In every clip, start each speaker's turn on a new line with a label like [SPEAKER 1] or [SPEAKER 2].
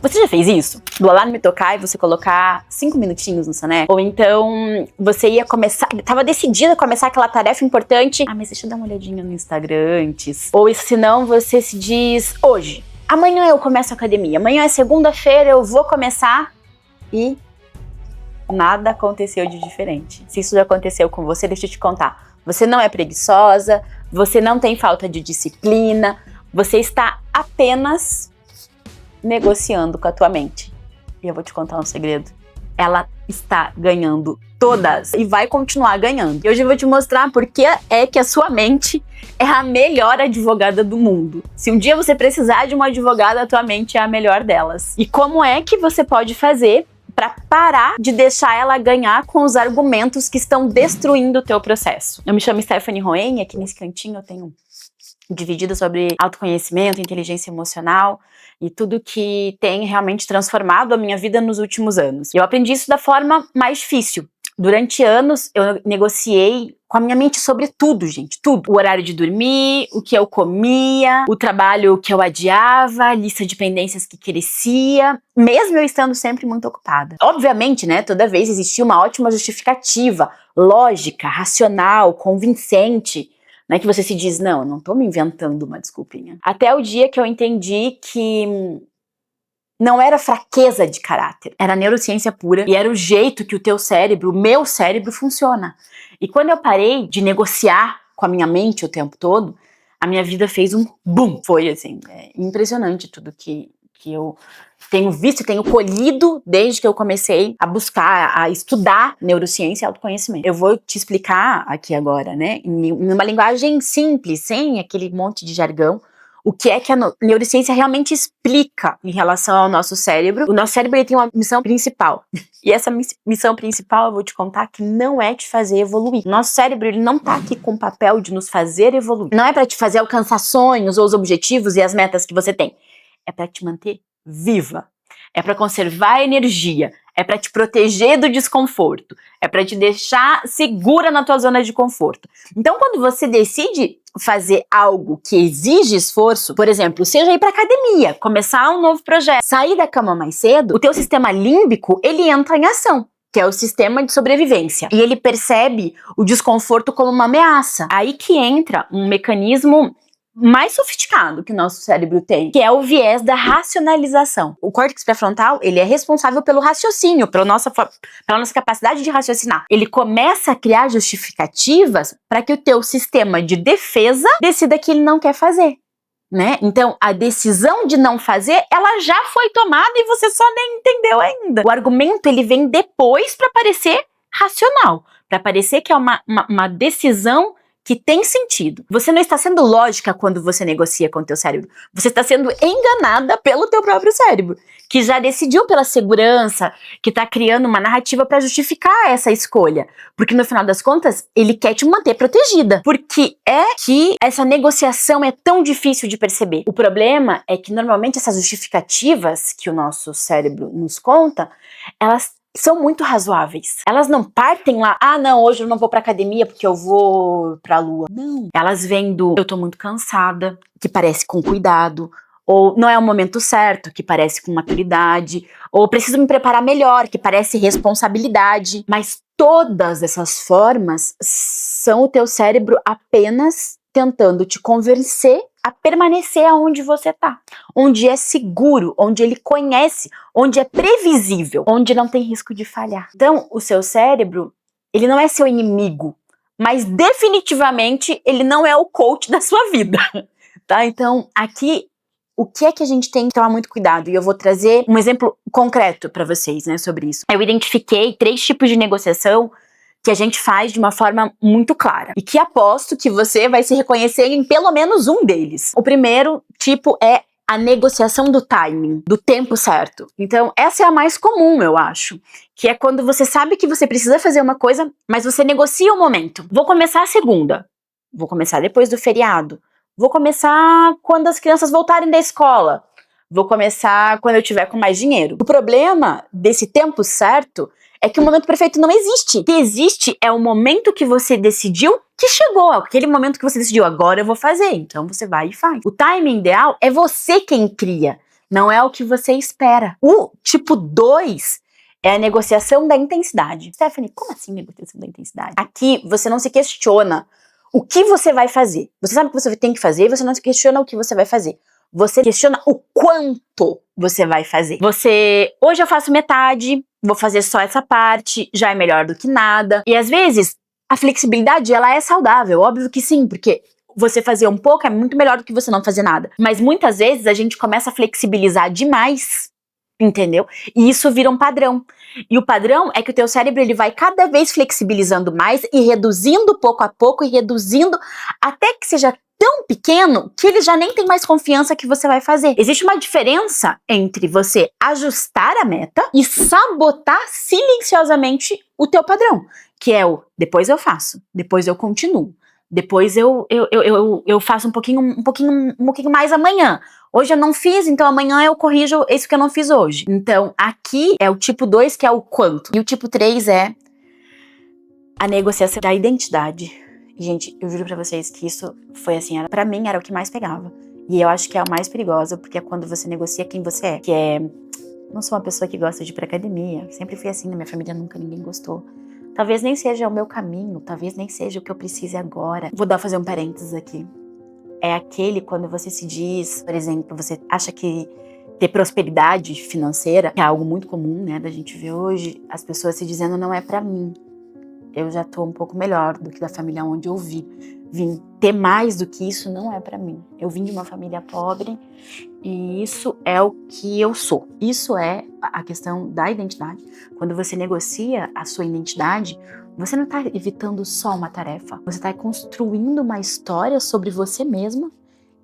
[SPEAKER 1] Você já fez isso? Do alarme tocar e você colocar 5 minutinhos no soneca? Ou então você ia começar, tava decidida a começar aquela tarefa importante. Ah, mas deixa eu dar uma olhadinha no Instagram antes. Ou se não, você se diz, hoje, amanhã eu começo a academia, amanhã é segunda-feira, eu vou começar e nada aconteceu de diferente. Se isso já aconteceu com você, deixa eu te contar. Você não é preguiçosa, você não tem falta de disciplina, você está apenas negociando com a tua mente. E eu vou te contar um segredo. Ela está ganhando todas e vai continuar ganhando. E hoje eu vou te mostrar por que é que a sua mente é a melhor advogada do mundo. Se um dia você precisar de uma advogada, a tua mente é a melhor delas. E como é que você pode fazer para parar de deixar ela ganhar com os argumentos que estão destruindo o teu processo. Eu me chamo Stephanie Roen e aqui nesse cantinho eu tenho dividido sobre autoconhecimento, inteligência emocional e tudo que tem realmente transformado a minha vida nos últimos anos. Eu aprendi isso da forma mais difícil. Durante anos, eu negociei com a minha mente sobre tudo, gente, tudo. O horário de dormir, o que eu comia, o trabalho que eu adiava, a lista de pendências que crescia, mesmo eu estando sempre muito ocupada. Obviamente, né, toda vez existia uma ótima justificativa, lógica, racional, convincente, né, que você se diz, não, eu não tô me inventando uma desculpinha. Até o dia que eu entendi que não era fraqueza de caráter, era neurociência pura e era o jeito que o teu cérebro, o meu cérebro funciona. E quando eu parei de negociar com a minha mente o tempo todo, a minha vida fez um boom. Foi assim, impressionante tudo que eu tenho visto e tenho colhido desde que eu comecei a buscar, a estudar neurociência e autoconhecimento. Eu vou te explicar aqui agora, né, em uma linguagem simples, sem aquele monte de jargão, o que é que a neurociência realmente explica em relação ao nosso cérebro. O nosso cérebro ele tem uma missão principal. E essa missão principal, eu vou te contar, que não é te fazer evoluir. O nosso cérebro ele não tá aqui com o papel de nos fazer evoluir. Não é para te fazer alcançar sonhos ou os objetivos e as metas que você tem. É para te manter viva. É para conservar a energia. É para te proteger do desconforto. É para te deixar segura na tua zona de conforto. Então, quando você decide fazer algo que exige esforço, por exemplo, seja ir para academia, começar um novo projeto, sair da cama mais cedo, o teu sistema límbico, ele entra em ação, que é o sistema de sobrevivência. E ele percebe o desconforto como uma ameaça. Aí que entra um mecanismo mais sofisticado que o nosso cérebro tem, que é o viés da racionalização. O córtex pré-frontal, ele é responsável pelo raciocínio, pela nossa capacidade de raciocinar. Ele começa a criar justificativas para que o teu sistema de defesa decida que ele não quer fazer, né? Então, a decisão de não fazer, ela já foi tomada e você só nem entendeu ainda. O argumento, ele vem depois para parecer racional, para parecer que é uma decisão que tem sentido. Você não está sendo lógica quando você negocia com o teu cérebro. Você está sendo enganada pelo teu próprio cérebro, que já decidiu pela segurança, que está criando uma narrativa para justificar essa escolha. Porque no final das contas, ele quer te manter protegida. Porque é que essa negociação é tão difícil de perceber. O problema é que normalmente essas justificativas que o nosso cérebro nos conta, elas são muito razoáveis. Elas não partem lá, ah não, hoje eu não vou pra academia porque eu vou pra lua. Não. Elas vêm do, eu tô muito cansada, que parece com cuidado, ou não é o momento certo, que parece com maturidade, ou preciso me preparar melhor, que parece responsabilidade. Mas todas essas formas são o teu cérebro apenas tentando te convencer a permanecer aonde você tá, onde é seguro, onde ele conhece, onde é previsível, onde não tem risco de falhar. Então, o seu cérebro, ele não é seu inimigo, mas definitivamente ele não é o coach da sua vida, tá? Então, aqui, o que é que a gente tem que tomar muito cuidado? E eu vou trazer um exemplo concreto para vocês, né, sobre isso. Eu identifiquei 3 tipos de negociação que a gente faz de uma forma muito clara. E que aposto que você vai se reconhecer em pelo menos um deles. O primeiro tipo é a negociação do timing, do tempo certo. Então, essa é a mais comum, eu acho. Que é quando você sabe que você precisa fazer uma coisa, mas você negocia o momento. Vou começar a segunda. Vou começar depois do feriado. Vou começar quando as crianças voltarem da escola. Vou começar quando eu tiver com mais dinheiro. O problema desse tempo certo é que o momento perfeito não existe. O que existe é o momento que você decidiu que chegou. Aquele momento que você decidiu, agora eu vou fazer. Então você vai e faz. O timing ideal é você quem cria. não é o que você espera. O tipo 2 é a negociação da intensidade. Stephanie, como assim negociação da intensidade? Aqui você não se questiona o que você vai fazer. Você sabe o que você tem que fazer e você não se questiona o que você vai fazer. Você questiona o quanto você vai fazer. Hoje eu faço metade, vou fazer só essa parte, já é melhor do que nada. E às vezes, a flexibilidade, ela é saudável, óbvio que sim, porque você fazer um pouco é muito melhor do que você não fazer nada. Mas muitas vezes a gente começa a flexibilizar demais, entendeu? E isso vira um padrão. E o padrão é que o teu cérebro ele vai cada vez flexibilizando mais e reduzindo pouco a pouco e reduzindo até que seja tão pequeno que ele já nem tem mais confiança que você vai fazer. Existe uma diferença entre você ajustar a meta e sabotar silenciosamente o teu padrão, que é o depois eu faço, depois eu continuo, depois eu faço um pouquinho mais amanhã. Hoje eu não fiz, então amanhã eu corrijo isso que eu não fiz hoje. Então, aqui é o tipo 2, que é o quanto. E o tipo 3 é a negociação da identidade. E, gente, eu juro pra vocês que isso foi assim, pra mim era o que mais pegava. E eu acho que é o mais perigoso, porque é quando você negocia quem você é. Que é, não sou uma pessoa que gosta de ir pra academia, sempre fui assim, na minha família nunca ninguém gostou. Talvez nem seja o meu caminho, talvez nem seja o que eu precise agora. Vou fazer um parênteses aqui. É aquele quando você se diz, por exemplo, você acha que ter prosperidade financeira, que é algo muito comum, né, da gente ver hoje, as pessoas se dizendo não é pra mim. Eu já tô um pouco melhor do que da família onde eu vim. Ter mais do que isso não é pra mim. Eu vim de uma família pobre e isso é o que eu sou. Isso é a questão da identidade. Quando você negocia a sua identidade, você não tá evitando só uma tarefa. Você tá construindo uma história sobre você mesma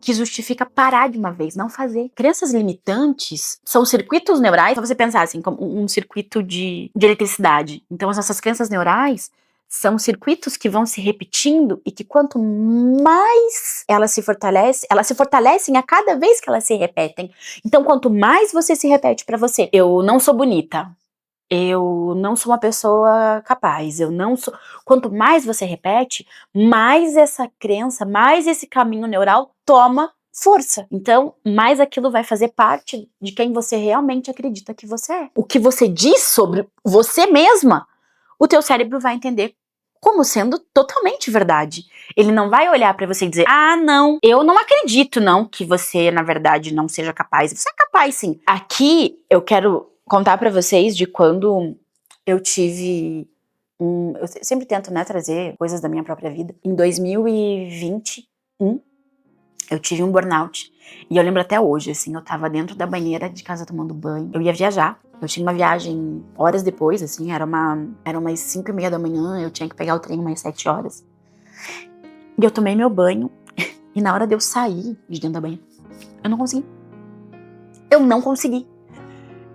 [SPEAKER 1] que justifica parar de uma vez, não fazer. Crenças limitantes são circuitos neurais, pra você pensar assim, como um circuito de eletricidade. Então, as nossas crenças neurais são circuitos que vão se repetindo e que quanto mais elas se fortalecem a cada vez que elas se repetem. Então, quanto mais você se repete pra você, eu não sou bonita, eu não sou uma pessoa capaz, eu não sou... Quanto mais você repete, mais essa crença, mais esse caminho neural toma força. Então, mais aquilo vai fazer parte de quem você realmente acredita que você é. O que você diz sobre você mesma, o teu cérebro vai entender como sendo totalmente verdade. Ele não vai olhar pra você e dizer, ah, não, eu não acredito, não, que você, na verdade, não seja capaz. Você é capaz, sim. Aqui, eu quero contar pra vocês de quando eu tive eu sempre tento, né, trazer coisas da minha própria vida. Em 2021, eu tive um burnout. E eu lembro até hoje, assim, eu tava dentro da banheira de casa tomando banho. Eu ia viajar. Eu tinha uma viagem horas depois, assim, era umas 5:30 da manhã, eu tinha que pegar o trem umas 7 horas. E eu tomei meu banho, e na hora de eu sair de dentro da banheira, eu não consegui. Eu não consegui.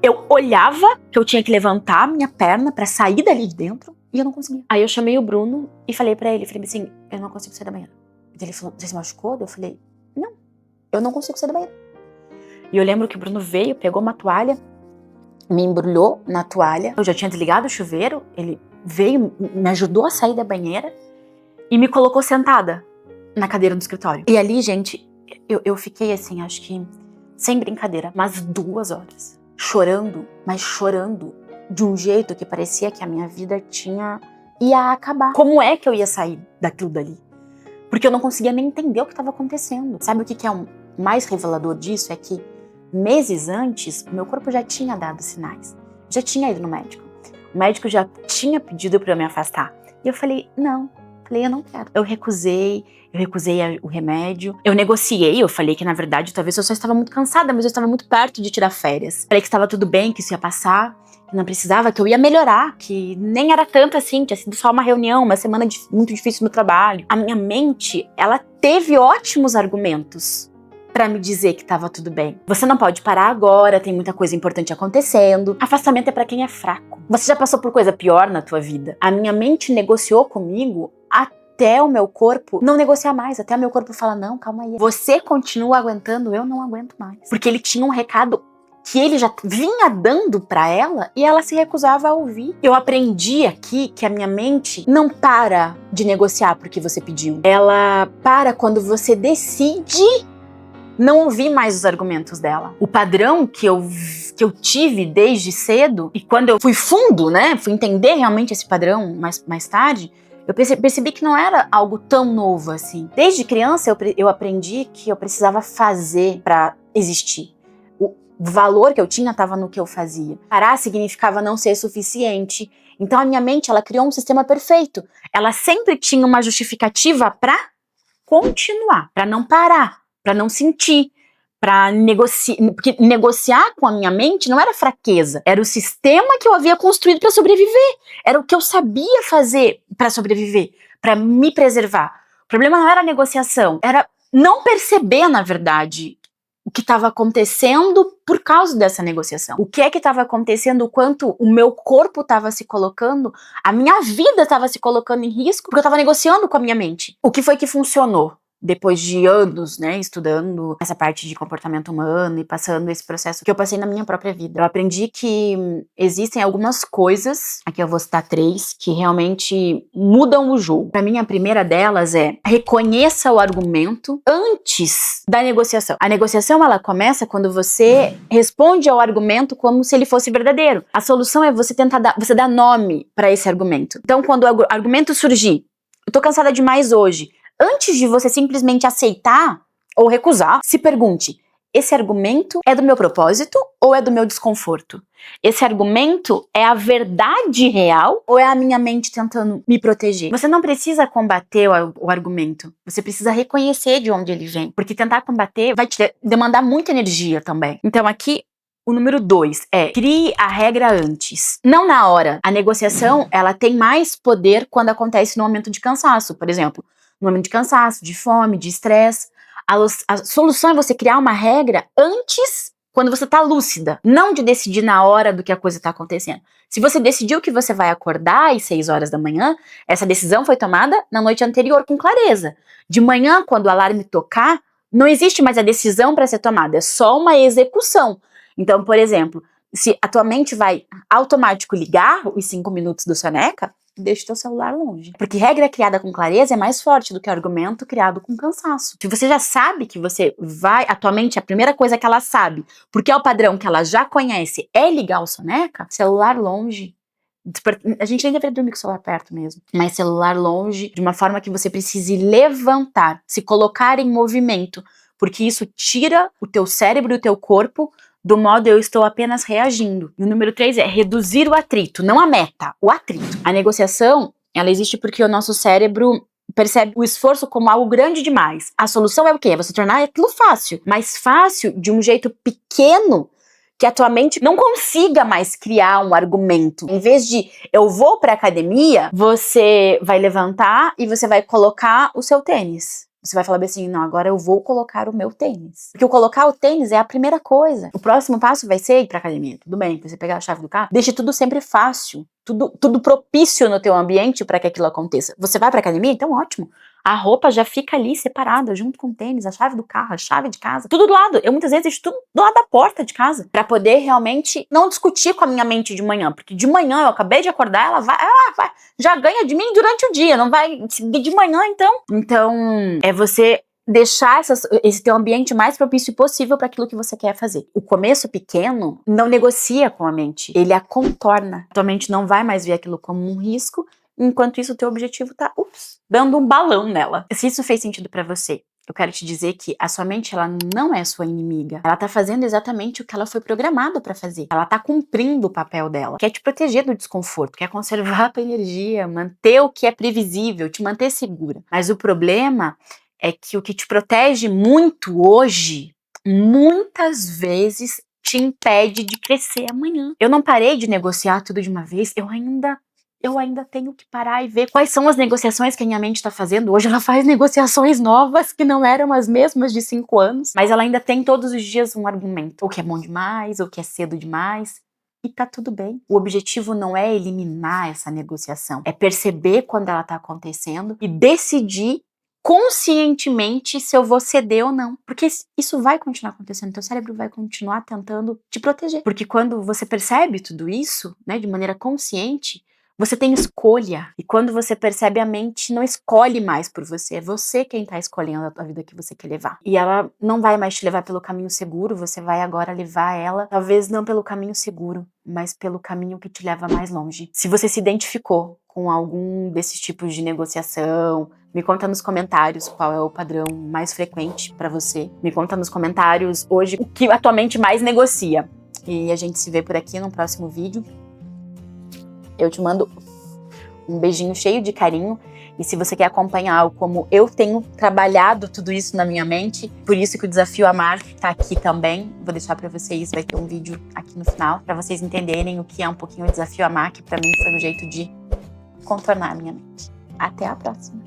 [SPEAKER 1] Eu olhava que eu tinha que levantar a minha perna pra sair dali de dentro, e eu não conseguia. Aí eu chamei o Bruno e falei pra ele, falei assim, eu não consigo sair da banheira. Ele falou, você se machucou? Eu falei, não, eu não consigo sair da banheira. E eu lembro que o Bruno veio, pegou uma toalha, me embrulhou na toalha. Eu já tinha desligado o chuveiro, ele veio, me ajudou a sair da banheira e me colocou sentada na cadeira do escritório. E ali, gente, eu fiquei assim, acho que, sem brincadeira, umas 2 horas. Chorando, mas chorando de um jeito que parecia que a minha vida ia acabar. Como é que eu ia sair daquilo dali? Porque eu não conseguia nem entender o que estava acontecendo. Sabe o que é o mais revelador disso? É que meses antes, o meu corpo já tinha dado sinais. Já tinha ido no médico. O médico já tinha pedido para eu me afastar. E eu falei, não. Eu não quero. Eu recusei o remédio. Eu negociei, eu falei que na verdade talvez eu só estava muito cansada, mas eu estava muito perto de tirar férias. Falei que estava tudo bem, que isso ia passar, que não precisava, que eu ia melhorar, que nem era tanto assim, tinha sido só uma reunião, uma semana muito difícil no trabalho. A minha mente, ela teve ótimos argumentos pra me dizer que tava tudo bem. Você não pode parar agora, tem muita coisa importante acontecendo. Afastamento é pra quem é fraco. Você já passou por coisa pior na tua vida? A minha mente negociou comigo até o meu corpo não negociar mais, até o meu corpo falar, não, calma aí. Você continua aguentando, eu não aguento mais. Porque ele tinha um recado que ele já vinha dando pra ela e ela se recusava a ouvir. Eu aprendi aqui que a minha mente não para de negociar porque você pediu. Ela para quando você decide não ouvi mais os argumentos dela. O padrão que eu tive desde cedo, e quando eu fui fundo, né, fui entender realmente esse padrão mais tarde, eu percebi que não era algo tão novo assim. Desde criança eu aprendi que eu precisava fazer para existir. O valor que eu tinha estava no que eu fazia. Parar significava não ser suficiente. Então a minha mente, ela criou um sistema perfeito. Ela sempre tinha uma justificativa para continuar, para não parar, para não sentir, para negociar. Porque negociar com a minha mente não era fraqueza, era o sistema que eu havia construído para sobreviver. Era o que eu sabia fazer para sobreviver, para me preservar. O problema não era a negociação, era não perceber, na verdade, o que estava acontecendo por causa dessa negociação. O que é que estava acontecendo, o quanto o meu corpo estava se colocando, a minha vida estava se colocando em risco, porque eu estava negociando com a minha mente. O que foi que funcionou? Depois de anos, né, estudando essa parte de comportamento humano e passando esse processo que eu passei na minha própria vida. Eu aprendi que existem algumas coisas, aqui eu vou citar 3, que realmente mudam o jogo. Pra mim, a primeira delas é: reconheça o argumento antes da negociação. A negociação, ela começa quando você responde ao argumento como se ele fosse verdadeiro. A solução é você você dar nome pra esse argumento. Então, quando o argumento surgir, eu tô cansada demais hoje, antes de você simplesmente aceitar ou recusar, se pergunte: esse argumento é do meu propósito ou é do meu desconforto? Esse argumento é a verdade real ou é a minha mente tentando me proteger? Você não precisa combater o argumento, você precisa reconhecer de onde ele vem, porque tentar combater vai te demandar muita energia também. Então aqui, o número 2 é: crie a regra antes, não na hora. A negociação, ela tem mais poder quando acontece no momento de cansaço, por exemplo. No momento de cansaço, de fome, de estresse. A solução é você criar uma regra antes, quando você tá lúcida. Não de decidir na hora do que a coisa tá acontecendo. Se você decidiu que você vai acordar às 6 horas da manhã, essa decisão foi tomada na noite anterior com clareza. De manhã, quando o alarme tocar, não existe mais a decisão para ser tomada, é só uma execução. Então, por exemplo, se a tua mente vai automático ligar os 5 minutos do soneca, deixa o teu celular longe. Porque regra criada com clareza é mais forte do que argumento criado com cansaço. Se você já sabe que você vai, a tua mente, a primeira coisa que ela sabe, porque é o padrão que ela já conhece, é ligar o soneca, celular longe. A gente nem deveria dormir com o celular perto mesmo, mas celular longe, de uma forma que você precise levantar, se colocar em movimento, porque isso tira o teu cérebro e o teu corpo do modo eu estou apenas reagindo. E o número 3 é reduzir o atrito, não a meta, o atrito. A negociação, ela existe porque o nosso cérebro percebe o esforço como algo grande demais. A solução é o quê? É você tornar aquilo fácil, mas fácil de um jeito pequeno que a tua mente não consiga mais criar um argumento. Em vez de eu vou pra academia, você vai levantar e você vai colocar o seu tênis. Você vai falar assim: não, agora eu vou colocar o meu tênis. Porque o colocar o tênis é a primeira coisa. O próximo passo vai ser ir pra academia. Tudo bem, você pegar a chave do carro, deixe tudo sempre fácil. Tudo propício no teu ambiente para que aquilo aconteça. Você vai pra academia? Então ótimo. A roupa já fica ali separada, junto com o tênis, a chave do carro, a chave de casa, tudo do lado. Eu muitas vezes deixo tudo do lado da porta de casa, pra poder realmente não discutir com a minha mente de manhã, porque de manhã eu acabei de acordar, ela vai, já ganha de mim durante o dia, não vai de manhã então. Então, é você deixar esse teu ambiente mais propício possível para aquilo que você quer fazer. O começo pequeno não negocia com a mente, ele a contorna. A tua mente não vai mais ver aquilo como um risco, enquanto isso o teu objetivo tá, dando um balão nela. Se isso fez sentido pra você, eu quero te dizer que a sua mente, ela não é sua inimiga. Ela tá fazendo exatamente o que ela foi programada pra fazer. Ela tá cumprindo o papel dela. Quer te proteger do desconforto, quer conservar a tua energia, manter o que é previsível, te manter segura. Mas o problema é que o que te protege muito hoje, muitas vezes te impede de crescer amanhã. Eu não parei de negociar tudo de uma vez, eu ainda tenho que parar e ver quais são as negociações que a minha mente está fazendo. Hoje ela faz negociações novas que não eram as mesmas de 5 anos, mas ela ainda tem todos os dias um argumento. Ou que é bom demais, ou que é cedo demais. E tá tudo bem. O objetivo não é eliminar essa negociação, é perceber quando ela tá acontecendo e decidir conscientemente se eu vou ceder ou não. Porque isso vai continuar acontecendo, teu cérebro vai continuar tentando te proteger. Porque quando você percebe tudo isso, né, de maneira consciente, Você tem escolha. E quando você percebe, a mente não escolhe mais por você. É você quem tá escolhendo a vida que você quer levar. E ela não vai mais te levar pelo caminho seguro, você vai agora levar ela, talvez não pelo caminho seguro, mas pelo caminho que te leva mais longe. Se você se identificou com algum desses tipos de negociação, me conta nos comentários qual é o padrão mais frequente pra você. Me conta nos comentários hoje o que a tua mente mais negocia. E a gente se vê por aqui no próximo vídeo. Eu te mando um beijinho cheio de carinho. E se você quer acompanhar como eu tenho trabalhado tudo isso na minha mente, por isso que o Desafio Amar tá aqui também. Vou deixar pra vocês, vai ter um vídeo aqui no final, pra vocês entenderem o que é um pouquinho o Desafio Amar, que pra mim foi um jeito de contornar a minha mente. Até a próxima!